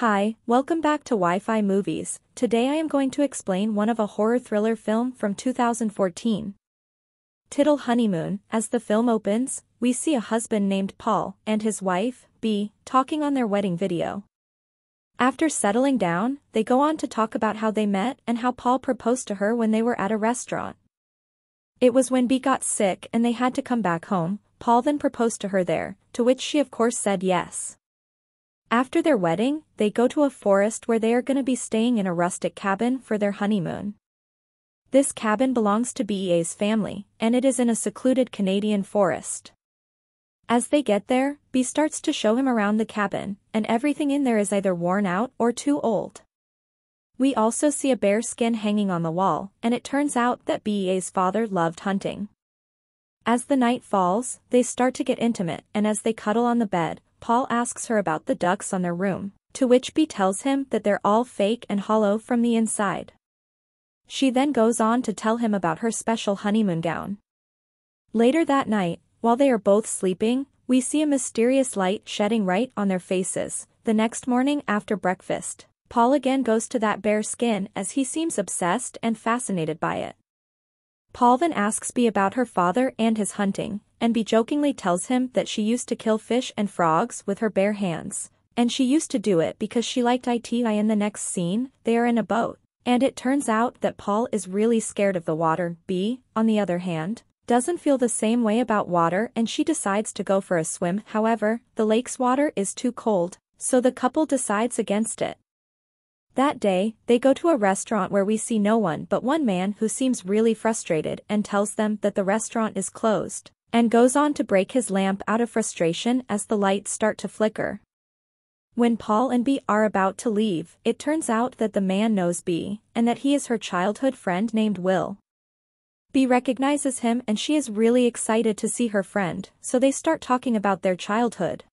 Hi, welcome back to Wi-Fi Movies. Today I am going to explain one of a horror thriller film from 2014. Title Honeymoon. As the film opens, we see a husband named Paul and his wife, B, talking on their wedding video. After settling down, they go on to talk about how they met and how Paul proposed to her when they were at a restaurant. It was when B got sick and they had to come back home. Paul then proposed to her there, to which she of course said yes. After their wedding, they go to a forest where they are going to be staying in a rustic cabin for their honeymoon. This cabin belongs to BEA's family, and it is in a secluded Canadian forest. As they get there, B starts to show him around the cabin, and everything in there is either worn out or too old. We also see a bear skin hanging on the wall, and it turns out that BEA's father loved hunting. As the night falls, they start to get intimate, and as they cuddle on the bed, Paul asks her about the ducks on their room, to which B tells him that they're all fake and hollow from the inside. She then goes on to tell him about her special honeymoon gown. Later that night, while they are both sleeping, we see a mysterious light shedding right on their faces. The next morning after breakfast, Paul again goes to that bear skin as he seems obsessed and fascinated by it. Paul then asks B about her father and his hunting, and B jokingly tells him that she used to kill fish and frogs with her bare hands, and she used to do it because she liked it. In the next scene, they are in a boat, and it turns out that Paul is really scared of the water. B, on the other hand, doesn't feel the same way about water and she decides to go for a swim. However, the lake's water is too cold, so the couple decides against it. That day, they go to a restaurant where we see no one but one man who seems really frustrated and tells them that the restaurant is closed, and goes on to break his lamp out of frustration as the lights start to flicker. When Paul and B are about to leave, it turns out that the man knows B, and that he is her childhood friend named Will. B recognizes him and she is really excited to see her friend, so they start talking about their childhood.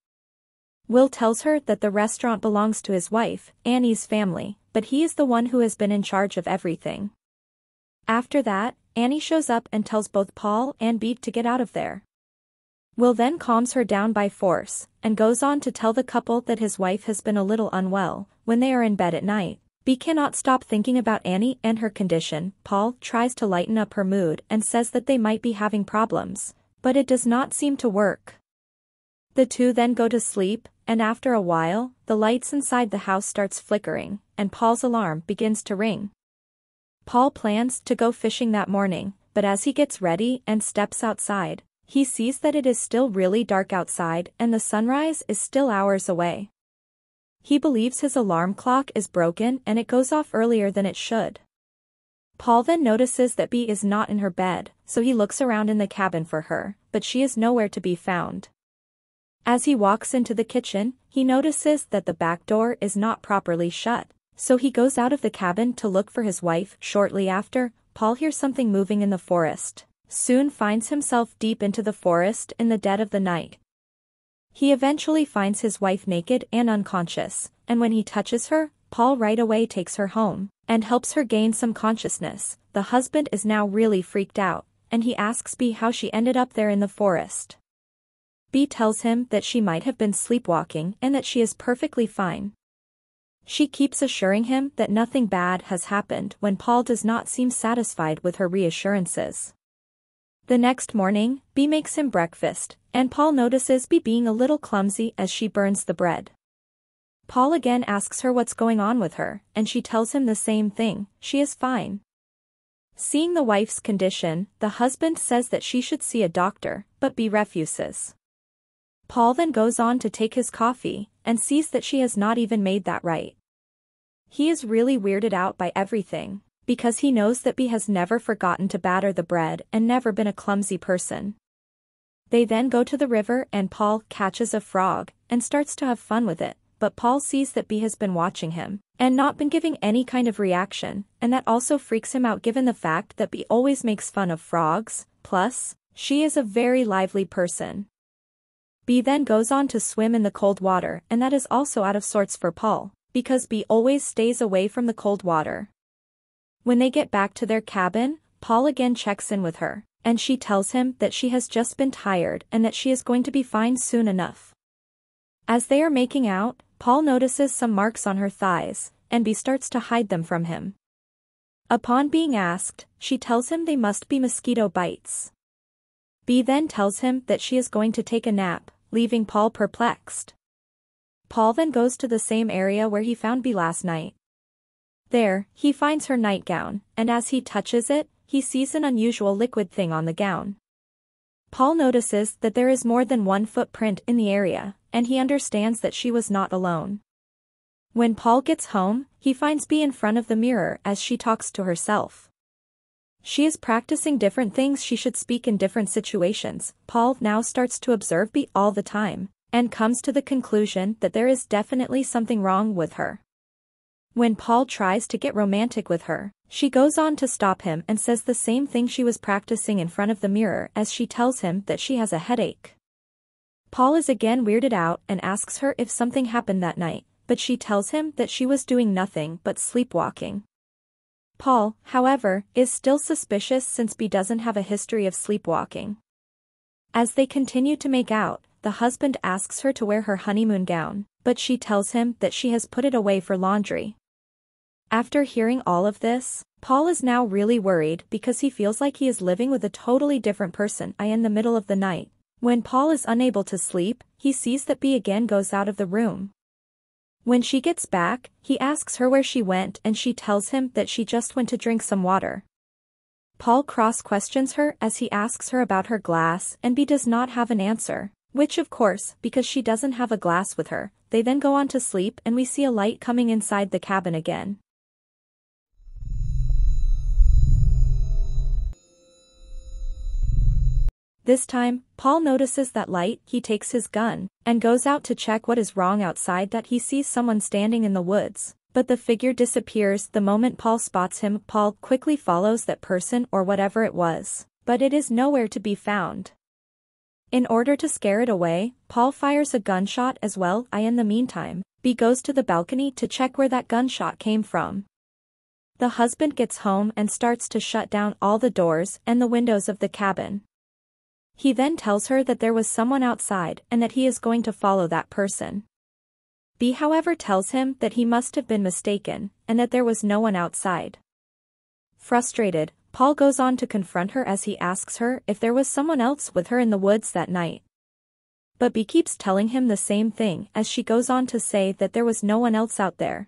Will tells her that the restaurant belongs to his wife, Annie's family, but he is the one who has been in charge of everything. After that, Annie shows up and tells both Paul and B to get out of there. Will then calms her down by force, and goes on to tell the couple that his wife has been a little unwell. When they are in bed at night, B cannot stop thinking about Annie and her condition. Paul tries to lighten up her mood and says that they might be having problems, but it does not seem to work. The two then go to sleep, and after a while, the lights inside the house starts flickering, and Paul's alarm begins to ring. Paul plans to go fishing that morning, but as he gets ready and steps outside, he sees that it is still really dark outside and the sunrise is still hours away. He believes his alarm clock is broken and it goes off earlier than it should. Paul then notices that B is not in her bed, so he looks around in the cabin for her, but she is nowhere to be found. As he walks into the kitchen, he notices that the back door is not properly shut, so he goes out of the cabin to look for his wife. Shortly after, Paul hears something moving in the forest, soon finds himself deep into the forest in the dead of the night. He eventually finds his wife naked and unconscious, and when he touches her, Paul right away takes her home, and helps her gain some consciousness. The husband is now really freaked out, and he asks B how she ended up there in the forest. B tells him that she might have been sleepwalking and that she is perfectly fine. She keeps assuring him that nothing bad has happened when Paul does not seem satisfied with her reassurances. The next morning, B makes him breakfast, and Paul notices B being a little clumsy as she burns the bread. Paul again asks her what's going on with her, and she tells him the same thing, she is fine. Seeing the wife's condition, the husband says that she should see a doctor, but B refuses. Paul then goes on to take his coffee, and sees that she has not even made that right. He is really weirded out by everything, because he knows that B has never forgotten to batter the bread and never been a clumsy person. They then go to the river and Paul catches a frog, and starts to have fun with it, but Paul sees that B has been watching him, and not been giving any kind of reaction, and that also freaks him out given the fact that B always makes fun of frogs, plus, she is a very lively person. B then goes on to swim in the cold water, and that is also out of sorts for Paul, because B always stays away from the cold water. When they get back to their cabin, Paul again checks in with her, and she tells him that she has just been tired and that she is going to be fine soon enough. As they are making out, Paul notices some marks on her thighs, and B starts to hide them from him. Upon being asked, she tells him they must be mosquito bites. B then tells him that she is going to take a nap, leaving Paul perplexed. Paul then goes to the same area where he found B last night. There, he finds her nightgown, and as he touches it, he sees an unusual liquid thing on the gown. Paul notices that there is more than one footprint in the area, and he understands that she was not alone. When Paul gets home, he finds B in front of the mirror as she talks to herself. She is practicing different things she should speak in different situations. Paul now starts to observe B all the time, and comes to the conclusion that there is definitely something wrong with her. When Paul tries to get romantic with her, she goes on to stop him and says the same thing she was practicing in front of the mirror as she tells him that she has a headache. Paul is again weirded out and asks her if something happened that night, but she tells him that she was doing nothing but sleepwalking. Paul, however, is still suspicious since B doesn't have a history of sleepwalking. As they continue to make out, the husband asks her to wear her honeymoon gown, but she tells him that she has put it away for laundry. After hearing all of this, Paul is now really worried because he feels like he is living with a totally different person. In the middle of the night, when Paul is unable to sleep, he sees that B again goes out of the room. When she gets back, he asks her where she went and she tells him that she just went to drink some water. Paul cross-questions her as he asks her about her glass and B does not have an answer, which of course, because she doesn't have a glass with her. They then go on to sleep and we see a light coming inside the cabin again. This time, Paul notices that light. He takes his gun and goes out to check what is wrong outside. That he sees someone standing in the woods, but the figure disappears the moment Paul spots him. Paul quickly follows that person or whatever it was, but it is nowhere to be found. In order to scare it away, Paul fires a gunshot as well. In the meantime, B goes to the balcony to check where that gunshot came from. The husband gets home and starts to shut down all the doors and the windows of the cabin. He then tells her that there was someone outside and that he is going to follow that person. B however tells him that he must have been mistaken, and that there was no one outside. Frustrated, Paul goes on to confront her as he asks her if there was someone else with her in the woods that night. But B keeps telling him the same thing as she goes on to say that there was no one else out there.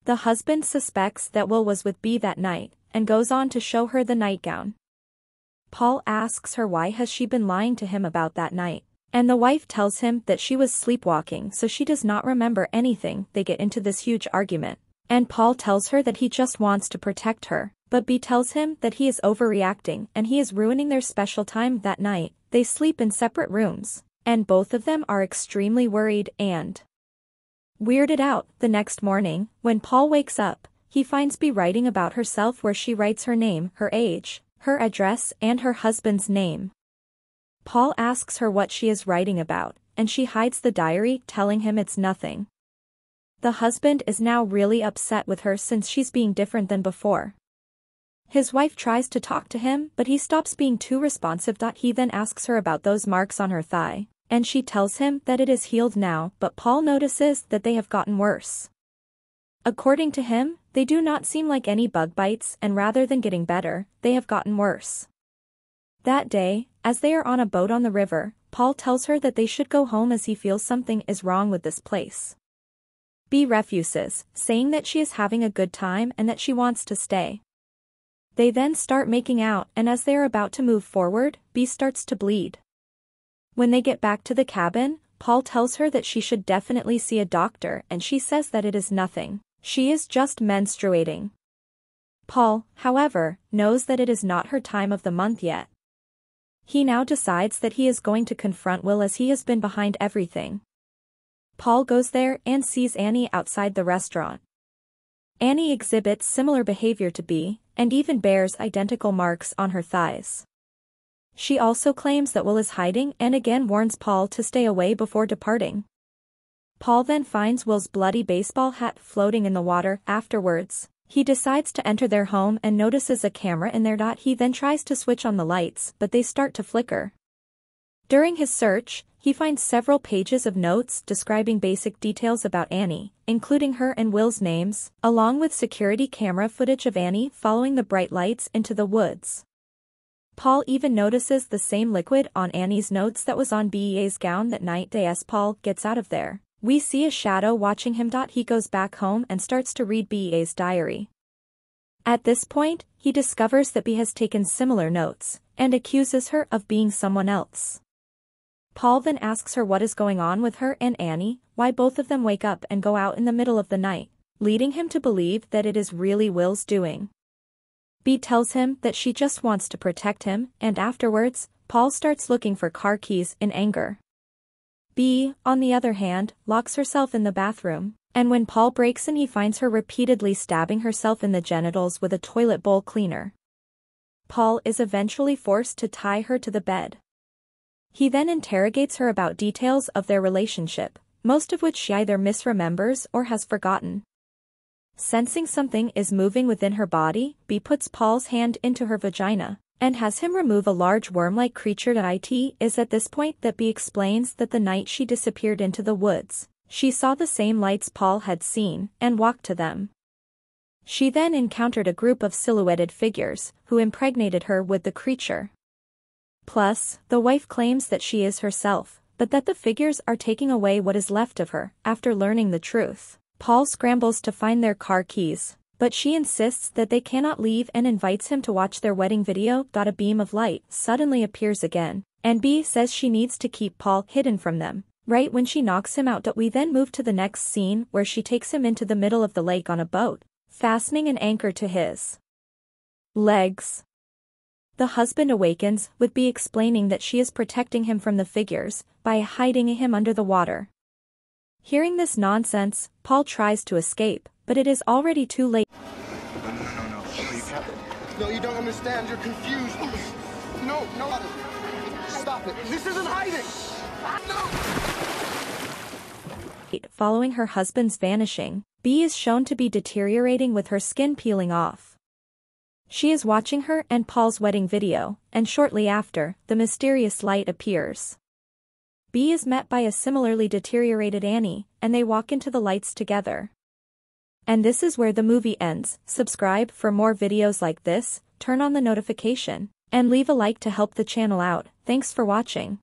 The husband suspects that Will was with B that night, and goes on to show her the nightgown. Paul asks her why has she been lying to him about that night, and the wife tells him that she was sleepwalking so she does not remember anything. They get into this huge argument, and Paul tells her that he just wants to protect her, but B tells him that he is overreacting and he is ruining their special time that night. They sleep in separate rooms, and both of them are extremely worried and weirded out. The next morning, when Paul wakes up, he finds B writing about herself where she writes her name, her age, her address and her husband's name. Paul asks her what she is writing about, and she hides the diary, telling him it's nothing. The husband is now really upset with her since she's being different than before. His wife tries to talk to him but he stops being too responsive. He then asks her about those marks on her thigh, and she tells him that it is healed now, but Paul notices that they have gotten worse. According to him, they do not seem like any bug bites, and rather than getting better, they have gotten worse. That day, as they are on a boat on the river, Paul tells her that they should go home as he feels something is wrong with this place. B refuses, saying that she is having a good time and that she wants to stay. They then start making out, and as they are about to move forward, B starts to bleed. When they get back to the cabin, Paul tells her that she should definitely see a doctor, and she says that it is nothing. She is just menstruating. Paul, however, knows that it is not her time of the month yet. He now decides that he is going to confront Will as he has been behind everything. Paul goes there and sees Annie outside the restaurant. Annie exhibits similar behavior to B, and even bears identical marks on her thighs. She also claims that Will is hiding and again warns Paul to stay away before departing. Paul then finds Will's bloody baseball hat floating in the water. Afterwards, he decides to enter their home and notices a camera in there. He then tries to switch on the lights, but they start to flicker. During his search, he he finds several pages of notes describing basic details about Annie, including her and Will's names, along with security camera footage of Annie following the bright lights into the woods. Paul even notices the same liquid on Annie's notes that was on Bea's gown that night. As Paul gets out of there, we see a shadow watching him. He goes back home and starts to read Bea's diary. At this point, he discovers that Bea has taken similar notes, and accuses her of being someone else. Paul then asks her what is going on with her and Annie, why both of them wake up and go out in the middle of the night, leading him to believe that it is really Will's doing. Bea tells him that she just wants to protect him, and afterwards, Paul starts looking for car keys in anger. Bea, on the other hand, locks herself in the bathroom, and when Paul breaks in he finds her repeatedly stabbing herself in the genitals with a toilet bowl cleaner. Paul is eventually forced to tie her to the bed. He then interrogates her about details of their relationship, most of which she either misremembers or has forgotten. Sensing something is moving within her body, Bea puts Paul's hand into her vagina, and has him remove a large worm-like creature. It is at this point that Bea explains that the night she disappeared into the woods, she saw the same lights Paul had seen, and walked to them. She then encountered a group of silhouetted figures, who impregnated her with the creature. Plus, the wife claims that she is herself, but that the figures are taking away what is left of her. After learning the truth, Paul scrambles to find their car keys, but she insists that they cannot leave and invites him to watch their wedding video. A beam of light suddenly appears again, and Bea says she needs to keep Paul hidden from them, right when she knocks him out. We then move to the next scene where she takes him into the middle of the lake on a boat, fastening an anchor to his legs. The husband awakens, with Bea explaining that she is protecting him from the figures, by hiding him under the water. Hearing this nonsense, Paul tries to escape, but it is already too late. No. You can't. No, you don't understand. You're confused. No. Stop it. This isn't hiding. No. Following her husband's vanishing, Bea is shown to be deteriorating with her skin peeling off. She is watching her and Paul's wedding video, and shortly after, the mysterious light appears. Bea is met by a similarly deteriorated Annie, and they walk into the lights together. And this is where the movie ends. Subscribe for more videos like this, turn on the notification, and leave a like to help the channel out. Thanks for watching.